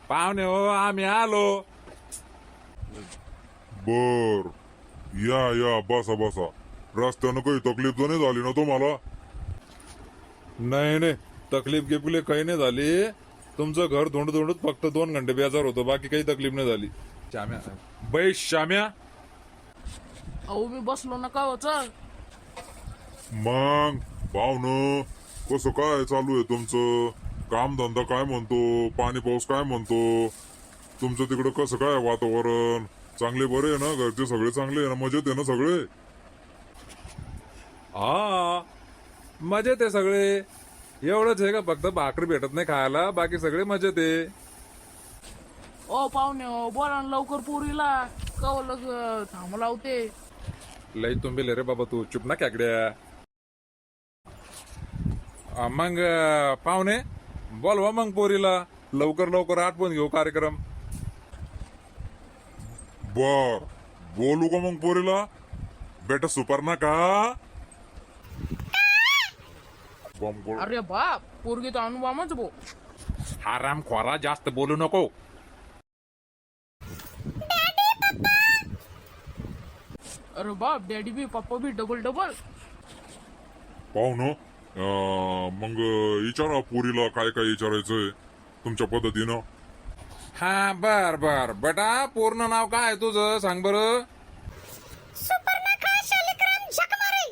पाहुणे हो आम्ही आलो. बर, या बसा बसा. रस्त्यानं काही तकलीफ तर नाही झाली ना तुम्हाला? नाही नाही, तकलीफ गिपली काही नाही झाली. तुमचं घर धोंड धोंडच फक्त 2 घंटे बेजार होतो, बाकी काही तकलीफ नाही झाली. श्याम्या बैस श्याम्या. अहो मी बसलो ना का चल. मग भावनं कसं काय चालू आहे तुमचं? काम धंदा काय म्हणतो? पाणी पाऊस काय म्हणतो? तुमचं तिकडं कसं काय वातावरण? चांगले बरे आहे ना? घरचे सगळे चांगले आहे ना? मजेत आहे ना सगळे? हा मजेत आहे सगळे. एवढंच आहे का फक्त भाकरी भेटत नाही खायला, बाकी सगळे मजेत आहे. ओ पाहुणे हो बोला ना लवकर पुरीला कवलं थांब लावते. लई तुंबेले रे बाबा तू, चुप ना कॅकड्या. मग पाहुणे बोलवा मग पोरीला, लवकर लवकर आठवण घेऊ कार्यक्रम. बर, बोलू का मग पोरीला? बेटा सुपर ना का? बॉम्ब अरे बाप पोरगी तर अनुबामच भो. आराम खोरा, जास्त बोलू नको. अरे बाप डॅडी बी पप्पा बी डबल डबल. पाहुणं मग विचारा पोरीला काय काय विचारायचंय तुमच्या पद्धतीनं. हा बर बर बेटा, पूर्ण नाव काय तुझं सांग बरं. सुपर्णखा शालिग्राम झकमारे,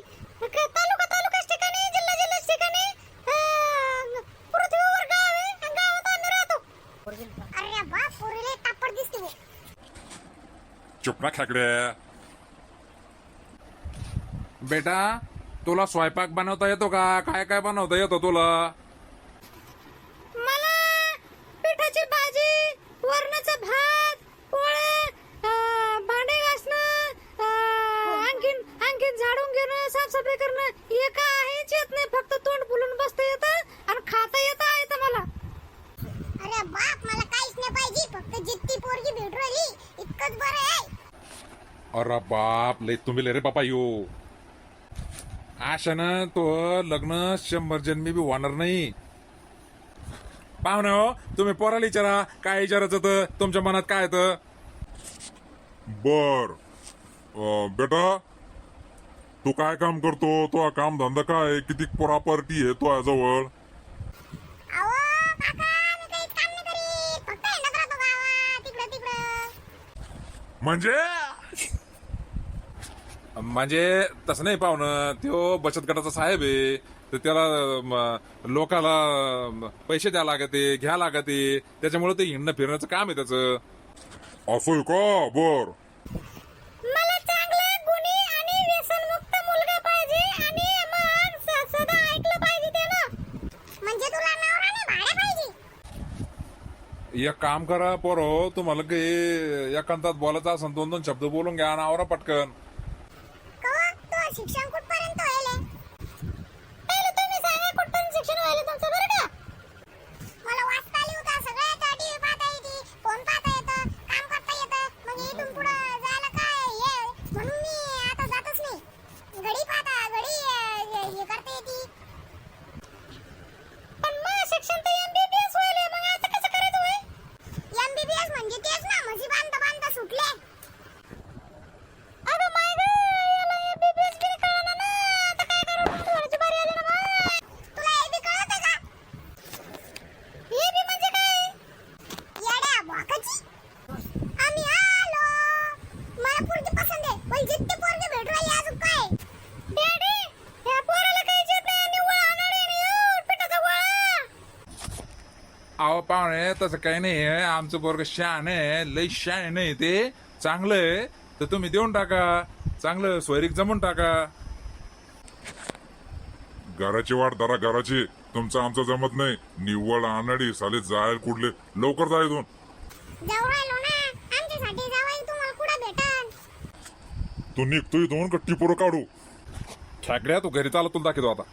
तालुकाच ठिकाणी, जिल्हा ठिकाणी, पृथ्वीवर गाव आहे आणि गावात आम्ही राहतो. अरे बाप पोरीला तापड दिसते हो. चुप ना खेकड्या. बेटा तुला स्वयंपाक बनवता येतो का? काय काय बनवता येतो तुला? मला पिठाची भाजी, वरणाचा भात, पोळे, भांडे घासणं, आणखीन झाडून घेणं, साफसफाई करणं हे काहीच येत नाही. फक्त तोंड फुलून बसता येतं आणि खाता येतं मला. अरे बाप मला काहीच नाही पाहिजे, फक्त जितकी पोरगी भेटू राहिली इतकंच बरं आहे. अरे बाप लय तुम्ही रे बाबा यो. आशानं तो लग्न 100 जन्मी बी होणार नाही. पाहुणे हो तुम्ही पोराला विचारा काय विचारायचं तर, तुमच्या मनात काय येतं. बर, बेटा तू काय काम करतो? तो काम धंदा काय? किती प्रॉपर्टी आहे तो जवळ? अहो काका मी काहीच काम नाही करीत, फक्त हिंडत राहतो गावात तिकडं. म्हणजे तसं नाही पाहुणं, तो बचत गटाचा साहेब आहे, तर त्याला लोकाला पैसे द्या लागते, घ्या लागते, त्याच्यामुळे ते हिंडणं फिरण्याचं काम आहे त्याचं. असं आहे का? बर, मला चांगला गुणी आणि व्यसनमुक्त मुलगा पाहिजे आणि मग सदा ऐकलं पाहिजे त्यानं. म्हणजे तुला नवरा नाही भाड्या पाहिजे. एक काम करा पोरो, तुम्हाला काही एकांतात बोलायचं असेल 2-2 शब्द बोलून घ्या आणि आवरा पटकन. कवा तो शिक्षण कुठपर्यंत व्हायले? पहिले तुम्ही सांगा कुठपर्यंत शिक्षण व्हायले तुमचं बरं का? मला वाचता लिहिता सगळं येतं, टीव्ही पाहता येते, फोन पाहता येतं, काम करता येतं. मग इथून पुढं जायला काय हे म्हणून मी आता जातच नाही. घडी पाहता घडी हे करता येते. पण मग शिक्षण तर एमबीबीएस व्हायले, मग आता कसं करायचं होय? एमबीबीएस म्हणजे तेच ना, म्हशी बांधता बांधता सुटले. अगं माय गं, याला एमबीबीएस बी कळलं ना. आता काय करू? थोडीशी बारी आली ना मग. तुला हे बी कळत आहे का? हे बी म्हणजे काय? येड्या वाकाची. आम्ही आलो. मला पोरगी पसंत आहे, पण जितकी पोरगी भेटू राहिली अजून काय? डॅडी, ह्या पोराला काहीच येत नाही आणि वळ अनाडी आणि एवढं पिठाचा गोळा. अहो पाहुणे तसं काही नाही आहे, आमचं पोरग शान आहे, लई शान नाही ते, चांगलं आहे, तर तुम्ही देऊन टाका, चांगलं सोयरीक जमून टाका. घराची वाट धरा घराची. तुमचं आमचं जमत नाही. निव्वळ आनाडी साले जायला कुठले. लवकर जा इथून. जाऊ राहिलो ना, आमच्यासाठी जावाई तुम्हाला कुठं भेटन? तू निघतो इथून का टिपोरं काढू? खेकड्या तू घरी चालत तुला दाखवतो आता.